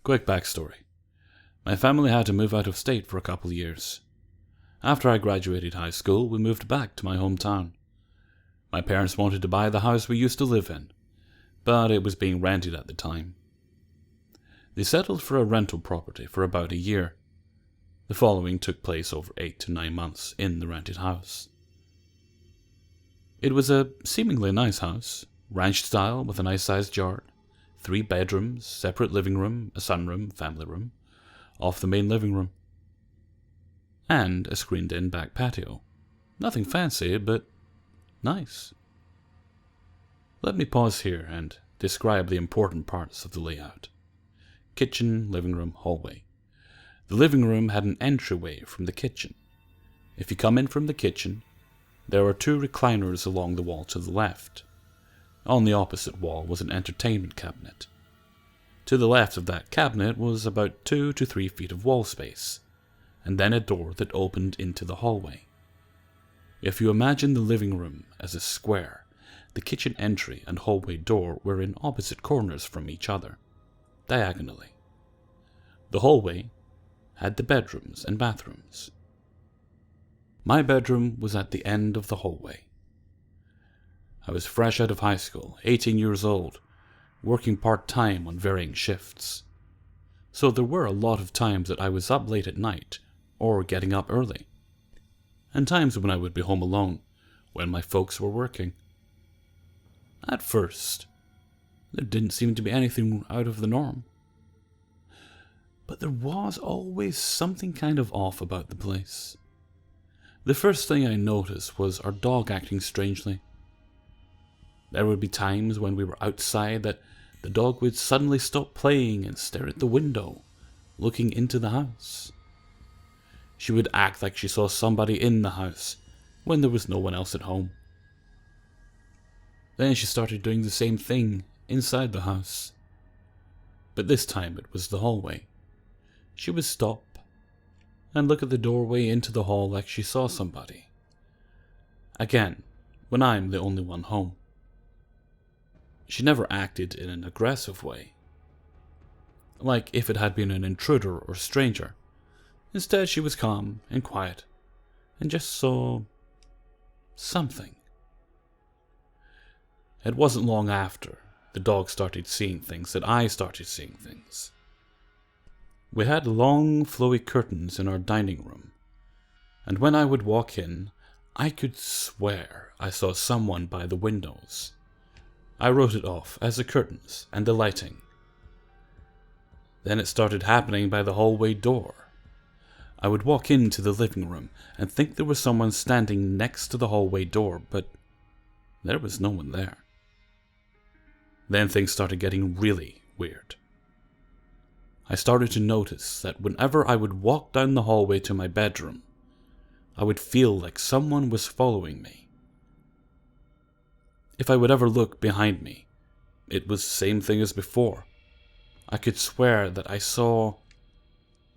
Quick backstory. My family had to move out of state for a couple of years. After I graduated high school, we moved back to my hometown. My parents wanted to buy the house we used to live in, but it was being rented at the time. They settled for a rental property for about a year. The following took place over 8 to 9 months in the rented house. It was a seemingly nice house, ranch style with a nice sized yard, 3 bedrooms, separate living room, a sunroom, family room, off the main living room, and a screened-in back patio. Nothing fancy, but nice. Let me pause here and describe the important parts of the layout. Kitchen, living room, hallway. The living room had an entryway from the kitchen. If you come in from the kitchen, there are 2 recliners along the wall to the left. On the opposite wall was an entertainment cabinet. To the left of that cabinet was about 2 to 3 feet of wall space, and then a door that opened into the hallway. If you imagine the living room as a square, the kitchen entry and hallway door were in opposite corners from each other, diagonally. The hallway had the bedrooms and bathrooms. My bedroom was at the end of the hallway. I was fresh out of high school, 18 years old, working part-time on varying shifts. So there were a lot of times that I was up late at night or getting up early, and times when I would be home alone when my folks were working. At first, there didn't seem to be anything out of the norm. But there was always something kind of off about the place. The first thing I noticed was our dog acting strangely. There would be times when we were outside that the dog would suddenly stop playing and stare at the window, looking into the house. She would act like she saw somebody in the house when there was no one else at home. Then she started doing the same thing inside the house. But this time it was the hallway. She would stop and look at the doorway into the hall like she saw somebody. Again, when I'm the only one home. She never acted in an aggressive way, like if it had been an intruder or stranger. Instead, she was calm and quiet, and just saw something. It wasn't long after the dog started seeing things that I started seeing things. We had long, flowy curtains in our dining room, and when I would walk in, I could swear I saw someone by the windows. I wrote it off as the curtains and the lighting. Then it started happening by the hallway door. I would walk into the living room and think there was someone standing next to the hallway door, but there was no one there. Then things started getting really weird. I started to notice that whenever I would walk down the hallway to my bedroom, I would feel like someone was following me. If I would ever look behind me, it was the same thing as before. I could swear that I saw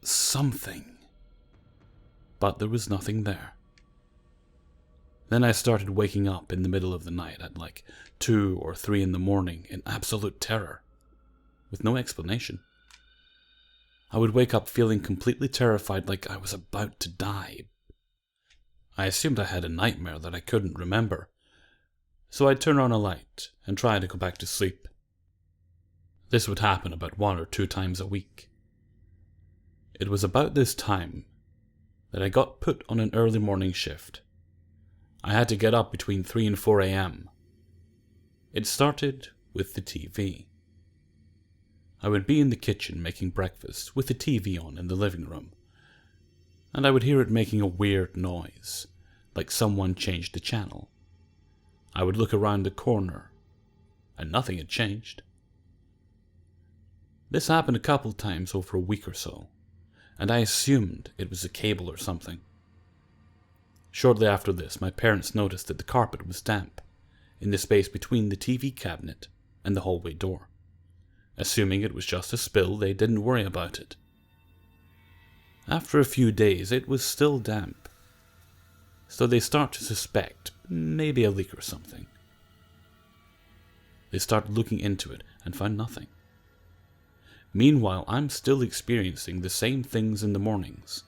something, but there was nothing there. Then I started waking up in the middle of the night at like 2 or 3 in the morning in absolute terror, with no explanation. I would wake up feeling completely terrified, like I was about to die. I assumed I had a nightmare that I couldn't remember, so I'd turn on a light and try to go back to sleep. This would happen about 1 or 2 times a week. It was about this time that I got put on an early morning shift. I had to get up between 3 and 4 a.m. It started with the TV. I would be in the kitchen making breakfast with the TV on in the living room, and I would hear it making a weird noise, like someone changed the channel. I would look around the corner, and nothing had changed. This happened a couple times over a week or so, and I assumed it was a cable or something. Shortly after this, my parents noticed that the carpet was damp in the space between the TV cabinet and the hallway door. Assuming it was just a spill, they didn't worry about it. After a few days, it was still damp, so they start to suspect maybe a leak or something. They started looking into it and found nothing. Meanwhile, I'm still experiencing the same things in the mornings,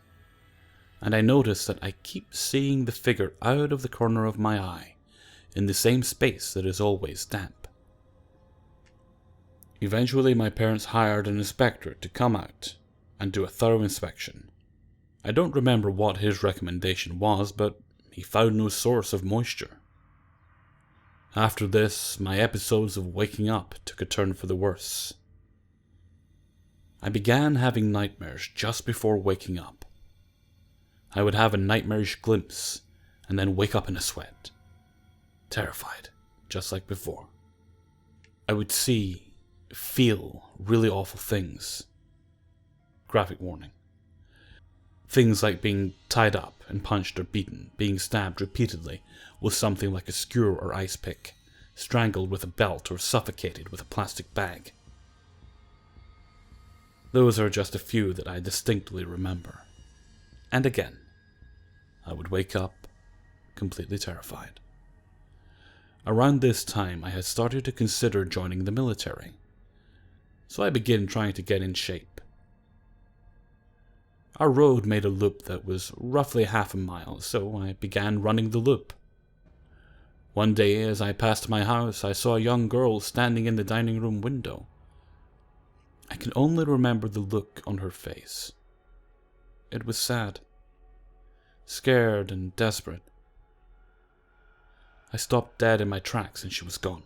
and I notice that I keep seeing the figure out of the corner of my eye, in the same space that is always damp. Eventually, my parents hired an inspector to come out and do a thorough inspection. I don't remember what his recommendation was, but he found no source of moisture. After this, my episodes of waking up took a turn for the worse. I began having nightmares just before waking up. I would have a nightmarish glimpse and then wake up in a sweat, terrified, just like before. I would feel really awful things. Graphic warning. Things like being tied up and punched or beaten, being stabbed repeatedly with something like a skewer or ice pick, strangled with a belt or suffocated with a plastic bag. Those are just a few that I distinctly remember. And again, I would wake up completely terrified. Around this time, I had started to consider joining the military, so I began trying to get in shape. Our road made a loop that was roughly half a mile, so I began running the loop. One day, as I passed my house, I saw a young girl standing in the dining room window. I can only remember the look on her face. It was sad, scared and desperate. I stopped dead in my tracks and she was gone.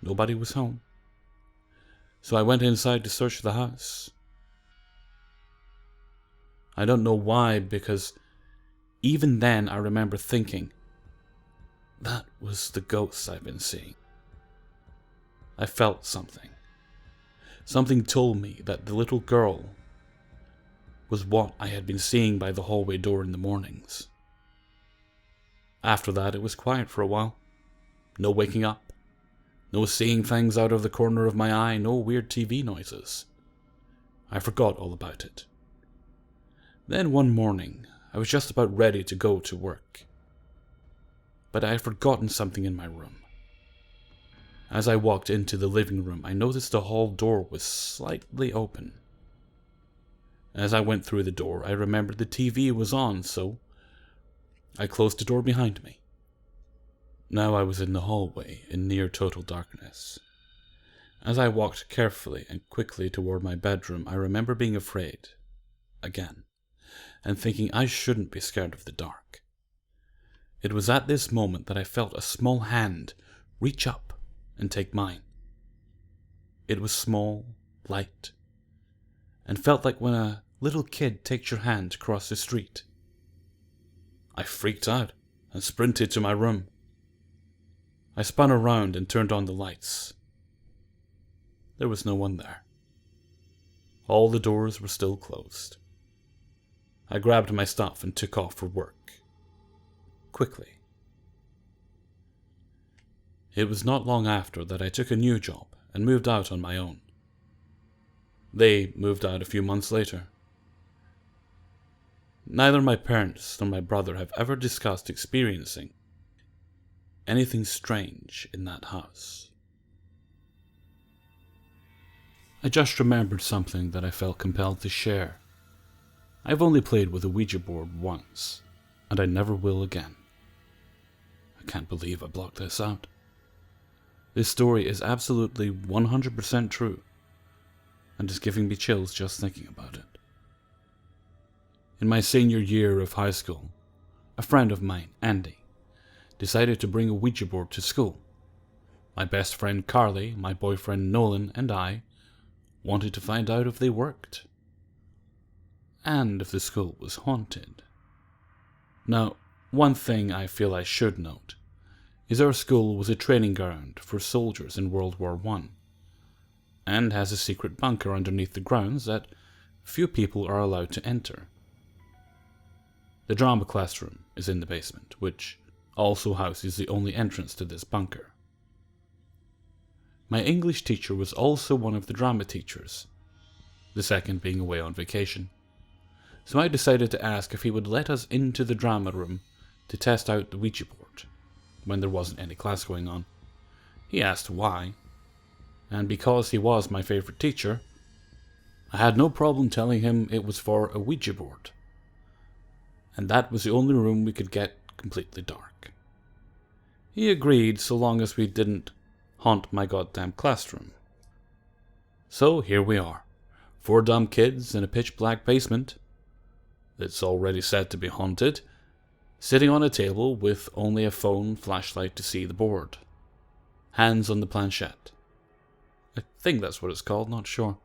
Nobody was home. So I went inside to search the house. I don't know why, because even then I remember thinking, that was the ghosts I've been seeing. I felt something. Something told me that the little girl was what I had been seeing by the hallway door in the mornings. After that, it was quiet for a while. No waking up. No seeing things out of the corner of my eye. No weird TV noises. I forgot all about it. Then one morning, I was just about ready to go to work. But I had forgotten something in my room. As I walked into the living room, I noticed the hall door was slightly open. As I went through the door, I remembered the TV was on, so I closed the door behind me. Now I was in the hallway in near total darkness. As I walked carefully and quickly toward my bedroom, I remember being afraid, again, and thinking I shouldn't be scared of the dark. It was at this moment that I felt a small hand reach up and take mine. It was small, light, and felt like when a little kid takes your hand to cross the street. I freaked out and sprinted to my room. I spun around and turned on the lights. There was no one there. All the doors were still closed. I grabbed my stuff and took off for work. Quickly. It was not long after that I took a new job and moved out on my own. They moved out a few months later. Neither my parents nor my brother have ever discussed experiencing anything strange in that house. I just remembered something that I felt compelled to share. I've only played with a Ouija board once, and I never will again. I can't believe I blocked this out. This story is absolutely 100% true, and is giving me chills just thinking about it. In my senior year of high school, a friend of mine, Andy, decided to bring a Ouija board to school. My best friend Carly, my boyfriend Nolan, and I wanted to find out if they worked, and if the school was haunted. Now, one thing I feel I should note is our school was a training ground for soldiers in World War I, and has a secret bunker underneath the grounds that few people are allowed to enter. The drama classroom is in the basement, which also houses the only entrance to this bunker. My English teacher was also one of the drama teachers, the second being away on vacation. So I decided to ask if he would let us into the drama room to test out the Ouija board, when there wasn't any class going on. He asked why, and because he was my favorite teacher, I had no problem telling him it was for a Ouija board, and that was the only room we could get completely dark. He agreed so long as we didn't haunt my goddamn classroom. So here we are, 4 dumb kids in a pitch-black basement that's already said to be haunted, sitting on a table with only a phone flashlight to see the board. Hands on the planchette. I think that's what it's called, not sure.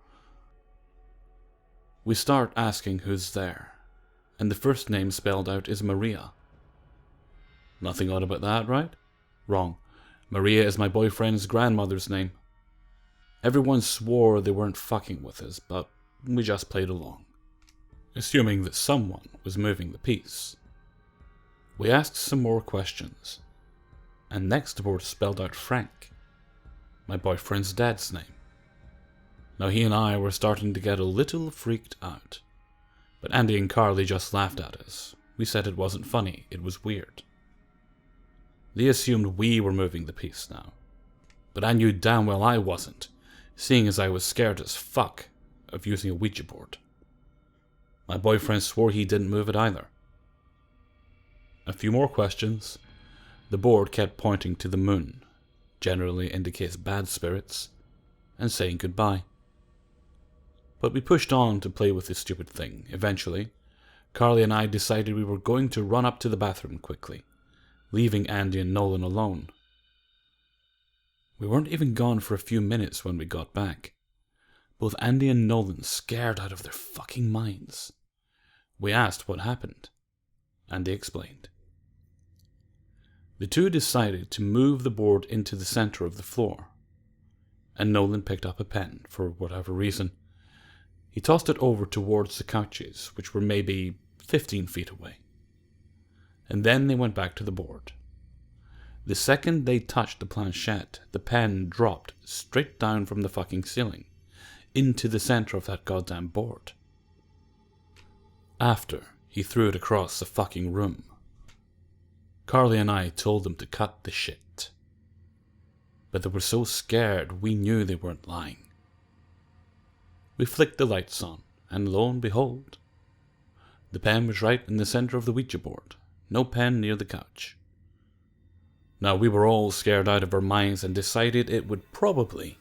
We start asking who's there, and the first name spelled out is Maria. Nothing odd about that, right? Wrong. Maria is my boyfriend's grandmother's name. Everyone swore they weren't fucking with us, but we just played along, assuming that someone was moving the piece. We asked some more questions, and next the board spelled out Frank, my boyfriend's dad's name. Now he and I were starting to get a little freaked out, but Andy and Carly just laughed at us. We said it wasn't funny, it was weird. They assumed we were moving the piece now, but I knew damn well I wasn't, seeing as I was scared as fuck of using a Ouija board. My boyfriend swore he didn't move it either. A few more questions. The board kept pointing to the moon, generally indicates bad spirits, and saying goodbye. But we pushed on to play with this stupid thing. Eventually, Carly and I decided we were going to run up to the bathroom quickly, leaving Andy and Nolan alone. We weren't even gone for a few minutes when we got back. Both Andy and Nolan scared out of their fucking minds. We asked what happened, and they explained. The two decided to move the board into the center of the floor, and Nolan picked up a pen for whatever reason. He tossed it over towards the couches, which were maybe 15 feet away. And then they went back to the board. The second they touched the planchette, the pen dropped straight down from the fucking ceiling, into the center of that goddamn board. After, he threw it across the fucking room. Carly and I told them to cut the shit. But they were so scared we knew they weren't lying. We flicked the lights on, and lo and behold, the pen was right in the center of the Ouija board, no pen near the couch. Now we were all scared out of our minds and decided it would probably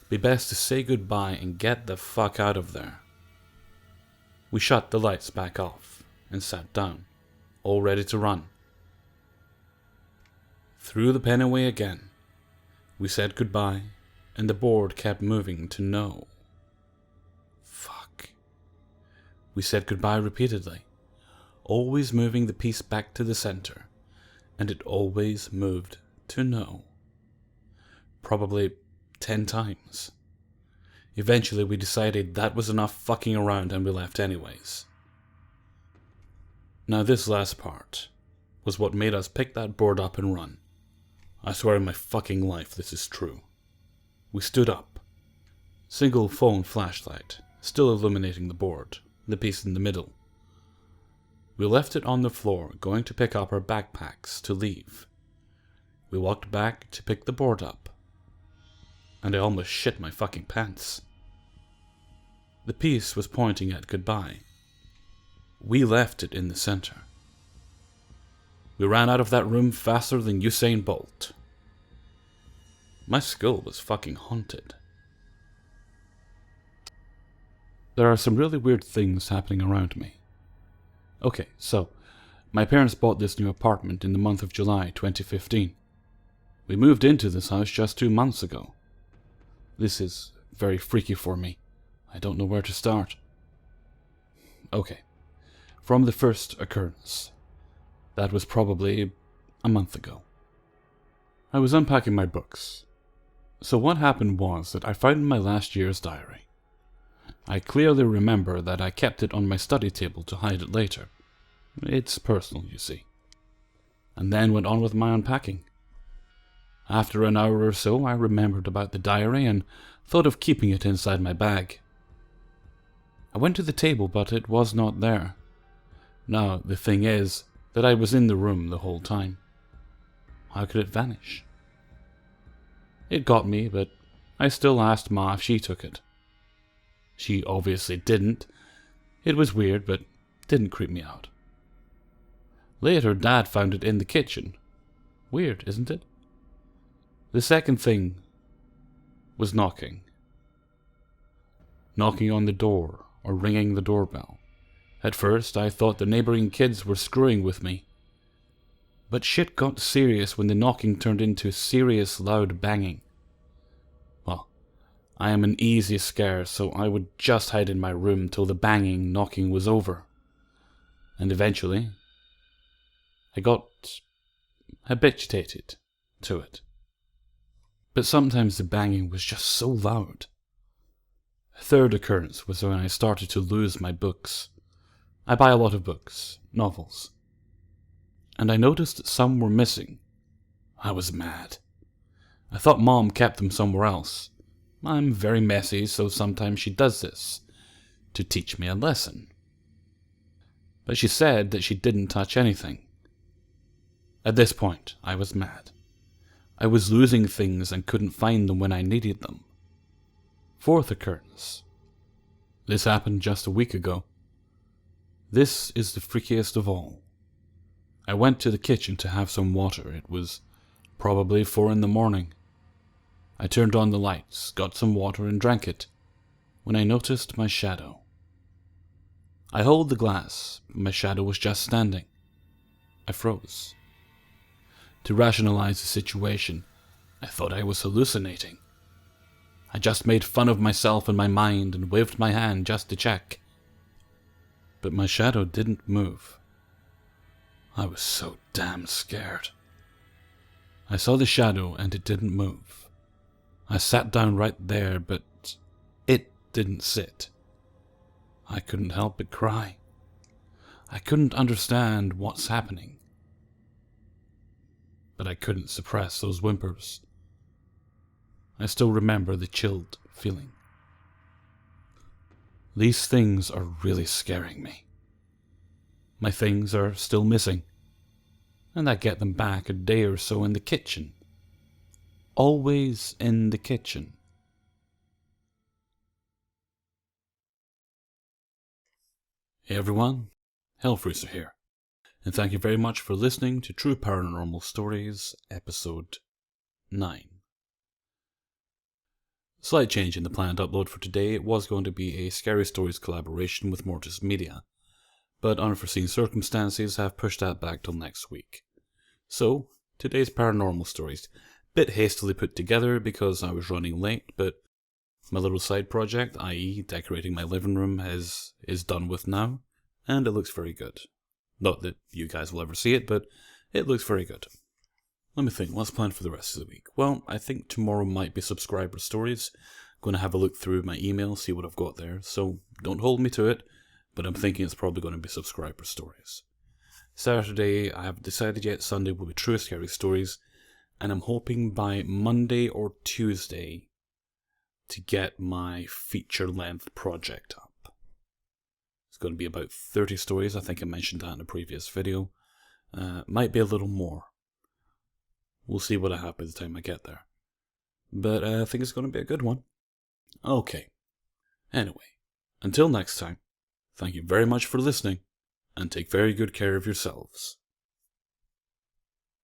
be best to say goodbye and get the fuck out of there. We shut the lights back off and sat down, all ready to run. Threw the pen away again. We said goodbye, and the board kept moving to no. Fuck. We said goodbye repeatedly, always moving the piece back to the center, and it always moved to no. Probably 10 times. Eventually we decided that was enough fucking around and we left anyways. Now this last part was what made us pick that board up and run. I swear on my fucking life this is true. We stood up. Single phone flashlight, still illuminating the board, the piece in the middle. We left it on the floor, going to pick up our backpacks to leave. We walked back to pick the board up, and I almost shit my fucking pants. The piece was pointing at goodbye. We left it in the center. We ran out of that room faster than Usain Bolt. My skull was fucking haunted. There are some really weird things happening around me. Okay, so, my parents bought this new apartment in the month of July 2015. We moved into this house just 2 months ago. This is very freaky for me. I don't know where to start. Okay, from the first occurrence. That was probably a month ago. I was unpacking my books. So what happened was that I found my last year's diary. I clearly remember that I kept it on my study table to hide it later. It's personal, you see. And then went on with my unpacking. After an hour or so, I remembered about the diary and thought of keeping it inside my bag. I went to the table, but it was not there. Now, the thing is that I was in the room the whole time. How could it vanish? It got me, but I still asked Ma if she took it. She obviously didn't. It was weird, but didn't creep me out. Later, Dad found it in the kitchen. Weird, isn't it? The second thing was knocking. Knocking on the door or ringing the doorbell. At first, I thought the neighboring kids were screwing with me. But shit got serious when the knocking turned into serious loud banging. Well, I am an easy scare, so I would just hide in my room till the banging, knocking was over. And eventually, I got habituated to it. But sometimes the banging was just so loud. A third occurrence was when I started to lose my books. I buy a lot of books, novels. And I noticed some were missing. I was mad. I thought Mom kept them somewhere else. I'm very messy, so sometimes she does this, to teach me a lesson. But she said that she didn't touch anything. At this point, I was mad. I was losing things and couldn't find them when I needed them. Fourth occurrence. This happened just a week ago. This is the freakiest of all. I went to the kitchen to have some water. It was probably 4 a.m. I turned on the lights, got some water and drank it, when I noticed my shadow. I held the glass, but my shadow was just standing. I froze. To rationalize the situation, I thought I was hallucinating. I just made fun of myself in my mind and waved my hand just to check. But my shadow didn't move. I was so damn scared. I saw the shadow and it didn't move. I sat down right there, but it didn't sit. I couldn't help but cry. I couldn't understand what's happening. But I couldn't suppress those whimpers. I still remember the chilled feeling. These things are really scaring me. My things are still missing, and I get them back a day or so in the kitchen. Always in the kitchen. Hey everyone, Hellfreezer here, and thank you very much for listening to True Paranormal Stories, Episode 9. Slight change in the planned upload for today. It was going to be a Scary Stories collaboration with Mortis Media, but unforeseen circumstances have pushed that back till next week. So, today's paranormal stories, bit hastily put together because I was running late, but my little side project, i.e. decorating my living room, is done with now, and it looks very good. Not that you guys will ever see it, but it looks very good. Let me think, what's planned for the rest of the week? Well, I think tomorrow might be subscriber stories. I'm going to have a look through my email, see what I've got there, so don't hold me to it, but I'm thinking it's probably going to be subscriber stories. Saturday, I haven't decided yet. Sunday will be True Scary Stories, and I'm hoping by Monday or Tuesday to get my feature-length project up. It's going to be about 30 stories. I think I mentioned that in a previous video. Might be a little more. We'll see what I have by the time I get there. But I think it's going to be a good one. Okay. Anyway, until next time, thank you very much for listening, and take very good care of yourselves.